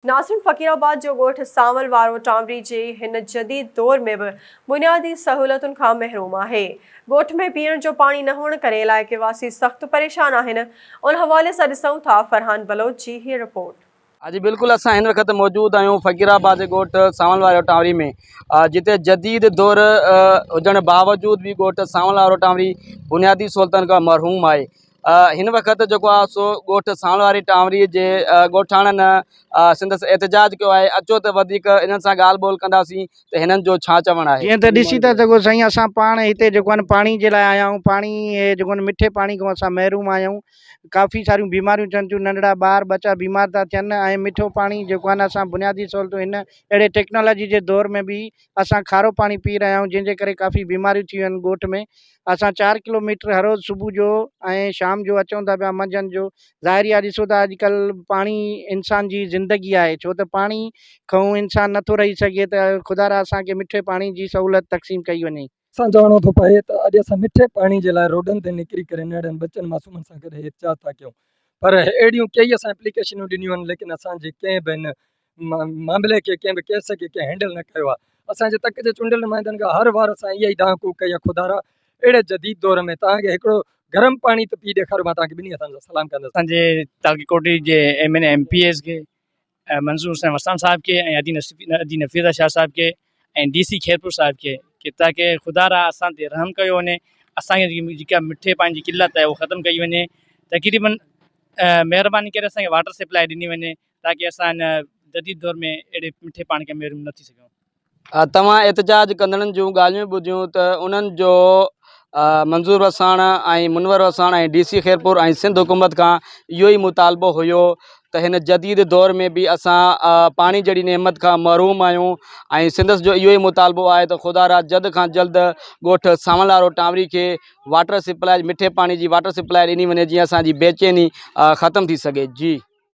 नासिन फ़कीराबाद जो ॻोठ सांवल वारो टांवरी जे हिन जदीद दौर में भी बुनियादी सहूलतुनि खां महरूम है। ॻोठ में पीअण जो पानी न हुअण करे इलाइक़े वासी सख्त परेशान आहिनि। उन हवाले सां ॾिसूं था फरहान बलोच जी हीअ रिपोर्ट। हाँ जी बिल्कुल, असां हिन वक़्त मौजूद आहियूं फ़कीराबाद जे ॻोठ सांवल वारो टांवरी में, जिते जदीद दौर हुजण बावजूद भी ॻोठ सांवल वारो टांवरी बुनियादी सहूलतुनि खां महरूम आहे। हिन वक़्त जो आहे सो ॻोठ सांवल वारी टांवरी जे ॻोठाणनि संदसि एहतजाज कयो आहे। अचो त वधीक इन्हनि सां ॻाल्हि ॿोल कंदासीं त हिननि जो छा चवणु आहे। जीअं त ॾिसी था सघो साईं, असां पाण हिते जेको आहे पाणी जे लाइ आया आहियूं। पाणी जेको आहे मिठे पाणी खां असां महरूम आहियूं। काफ़ी सारियूं बीमारियूं थियनि थियूं, नंढड़ा ॿार बच्चा बीमार था थियनि ऐं मिठो पाणी जेको आहे न असां बुनियादी सहूलतूं हिन अहिड़े टेक्नोलॉजी जे दौर में भी असां खारो पाणी पी रहिया आहियूं, जंहिंजे करे काफ़ी बीमारियूं थियूं आहिनि ॻोठ में। असां 4 किलोमीटर हर रोज़ सुबुह जो ऐं शाम जो अचूं था पिया, मंझंदि जो। ज़ाहिरी आहे, ॾिसो था अॼुकल्ह पाणी इंसान जी ज़िंदगी आहे, छो त पाणी खां इंसान नथो रही सघे। त ख़ुदा असांखे मिठे पाणी जी सहूलियत तक़सीम कई वञे। असां चवणो थो पए त अॼु असां मिठे पाणी जे लाइ रोडनि ते निकिरी करे नंढनि बचनि मासूमनि सां गॾु एहतिजाज था कयूं, पर अहिड़ियूं कई असां एप्लीकेशनूं ॾिनियूं आहिनि, लेकिन असांजे कंहिं बि हिन मामले खे कंहिं बि केस खे कंहिं हैंडल न कयो आहे। असांजे तक जे चूंडियल नुमाइंदनि खां हर बार असां इहा ई दांहकू कई आहे, ख़ुदा अहिड़े जदीद दौर में तव्हांखे हिकिड़ो गरम पाणी त पी ॾेखारियो। मां तव्हांखे ॿिन्ही हथनि सां सलाम कंदुसि। असांजे तालकोटी जे MPS के मंजूर हुसैन वसान साहब के अदी नफीज़ा शाह साहब के DC खैरपुर साहब के ताकि ख़ुदा असां ते रहम कयो वञे, असांखे जेका मिठे पाणी जी किल्लत आहे उहो ख़त्म कई वञे। तक़रीबन महिरबानी करे असांखे वाटर सप्लाई ॾिनी वञे, ताकि असां हिन जदीद दौर में अहिड़े मिठे पाणी खे महरूम न थी सघूं। तव्हां एहतजाज कंदड़नि जूं ॻाल्हियूं ॿुधियूं त उन्हनि जो मंज़ूर वसाण ऐं मुनवर वसाण ऐं DC खैरपुर ऐं सिंध हुकूमत खां इहो ई मुतालबो हुयो त हिन जदीद दौर में भी असां पाणी जहिड़ी नेमत खां महरूम आहियूं ऐं सिंधस जो इहो ई मुतालबो आहे त ख़ुदा जल्द खां जल्द ॻोठ सांवल वारो टांवरी खे वाटर सप्लाई, मिठे पाणी जी वाटर सप्लाई ॾिनी वञे, जीअं असांजी बेचैनी ख़त्म थी सघे। जी।